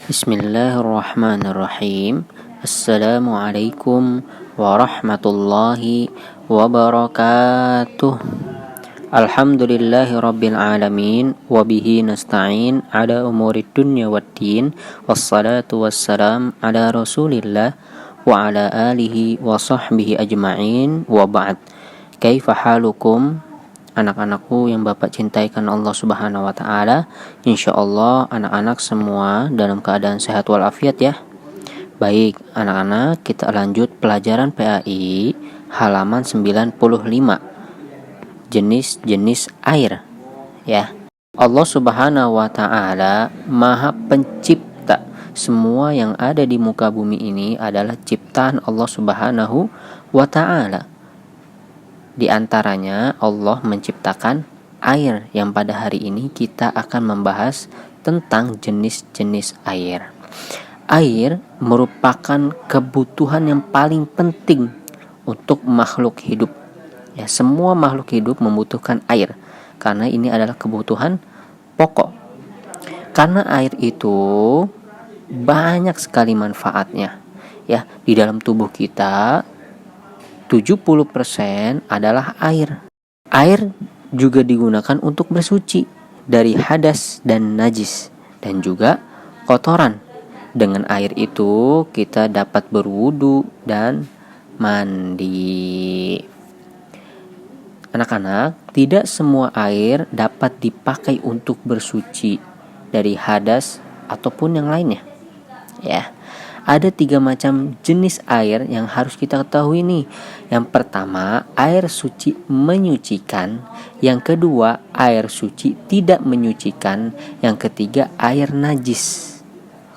Bismillahirrahmanirrahim. Assalamualaikum warahmatullahi wabarakatuh. Alhamdulillahi rabbil alamin. Wabihi nasta'in ala umurid dunya waddin. Wassalatu wassalam ala rasulillah wa ala alihi wa sahbihi ajma'in. Wa ba'd. Kaifa halukum? Anak-anakku yang Bapak cintai karena Allah Subhanahu wa taala. Insyaallah anak-anak semua dalam keadaan sehat walafiat ya. Baik, anak-anak, kita lanjut pelajaran PAI halaman 95. Jenis-jenis air ya. Allah Subhanahu wa taala Maha Pencipta. Semua yang ada di muka bumi ini adalah ciptaan Allah Subhanahu wa taala. Di antaranya Allah menciptakan air, yang pada hari ini kita akan membahas tentang jenis-jenis air. Air merupakan kebutuhan yang paling penting untuk makhluk hidup. Ya, semua makhluk hidup membutuhkan air karena ini adalah kebutuhan pokok. Karena air itu banyak sekali manfaatnya. Ya, di dalam tubuh kita 70% adalah air. Air juga digunakan untuk bersuci dari hadas dan najis dan juga kotoran. Dengan air itu kita dapat berwudu dan mandi. Anak-anak, tidak semua air dapat dipakai untuk bersuci dari hadas ataupun yang lainnya. Ya. Ada 3 macam jenis air yang harus kita ketahui nih. Yang pertama, air suci menyucikan. Yang kedua, air suci tidak menyucikan. Yang ketiga, air najis.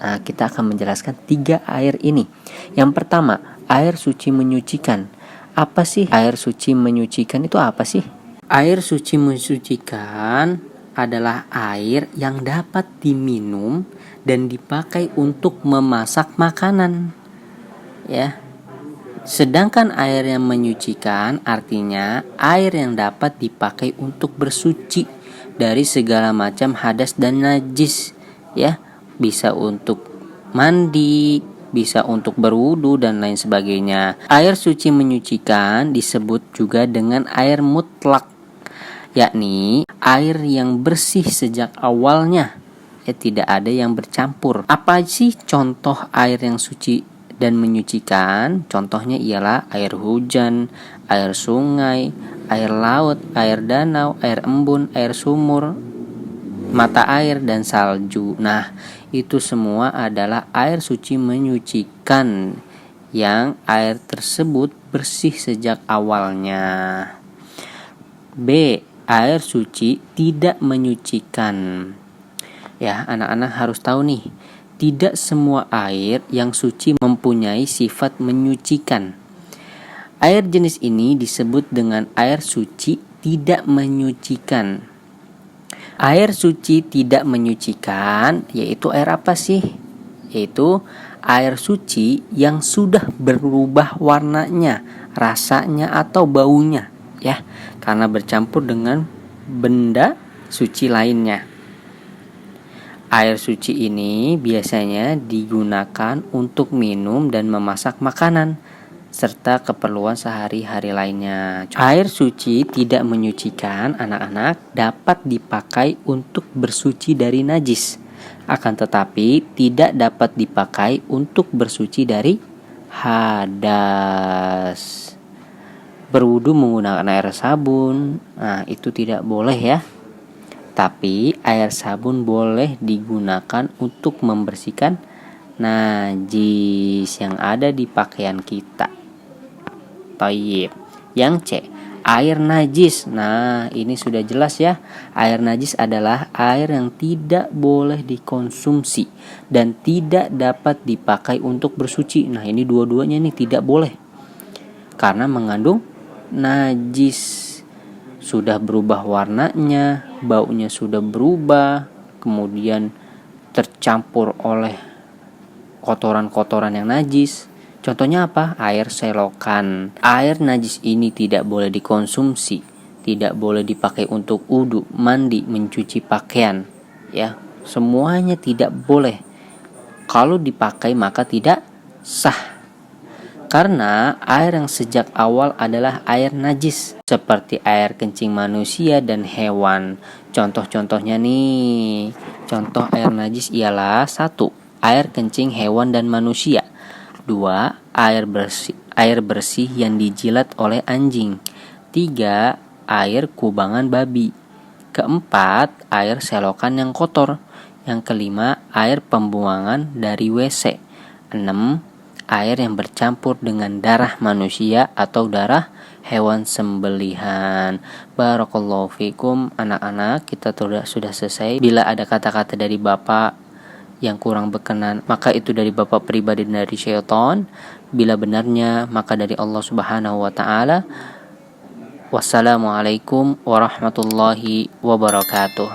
Nah, kita akan menjelaskan 3 air ini. Yang pertama, air suci menyucikan. Apa sih air suci menyucikan itu apa sih? Air suci mensucikan adalah air yang dapat diminum dan dipakai untuk memasak makanan. Ya. Sedangkan air yang menyucikan artinya air yang dapat dipakai untuk bersuci dari segala macam hadas dan najis. Ya, bisa untuk mandi, bisa untuk berwudu dan lain sebagainya. Air suci menyucikan disebut juga dengan air mutlak, yakni air yang bersih sejak awalnya. Tidak ada yang bercampur. Apa sih contoh air yang suci dan menyucikan? Contohnya ialah air hujan, air sungai, air laut, air danau, air embun, air sumur, mata air, dan salju. Nah, itu semua adalah air suci menyucikan yang air tersebut bersih sejak awalnya. B. Air suci tidak menyucikan. Ya, anak-anak harus tahu nih, tidak semua air yang suci mempunyai sifat menyucikan. Air jenis ini disebut dengan air suci tidak menyucikan. Air suci tidak menyucikan yaitu air apa sih? Yaitu air suci yang sudah berubah warnanya, rasanya atau baunya, ya, karena bercampur dengan benda suci lainnya. Air suci ini biasanya digunakan untuk minum dan memasak makanan serta keperluan sehari-hari lainnya. Air suci tidak menyucikan anak-anak dapat dipakai untuk bersuci dari najis, akan tetapi tidak dapat dipakai untuk bersuci dari hadas. Berwudu menggunakan air sabun, nah itu tidak boleh ya. Tapi air sabun boleh digunakan untuk membersihkan najis yang ada di pakaian kita. Thayyib. Yang C, air najis. Nah, ini sudah jelas ya. Air najis adalah air yang tidak boleh dikonsumsi dan tidak dapat dipakai untuk bersuci. Nah, ini dua-duanya nih tidak boleh karena mengandung najis. Sudah berubah warnanya, baunya sudah berubah, kemudian tercampur oleh kotoran-kotoran yang najis. Contohnya apa? Air selokan. Air najis ini tidak boleh dikonsumsi, tidak boleh dipakai untuk wudu, mandi, mencuci pakaian. Ya, semuanya tidak boleh. kalau dipakai maka tidak sah. Karena air yang sejak awal adalah air najis, seperti air kencing manusia dan hewan. Contoh-contohnya nih. Contoh air najis ialah 1. Air kencing hewan dan manusia. 2. Air bersih yang dijilat oleh anjing. 3. Air kubangan babi. 4. Air selokan yang kotor. Yang kelima, air pembuangan dari WC. 6. Air yang bercampur dengan darah manusia atau darah hewan sembelihan. Barakallahu fikum anak-anak, kita sudah selesai. Bila ada kata-kata dari Bapak yang kurang berkenan, maka itu dari Bapak pribadi dan dari syaitan. Bila benarnya, maka dari Allah Subhanahu wa taala. Wassalamualaikum warahmatullahi wabarakatuh.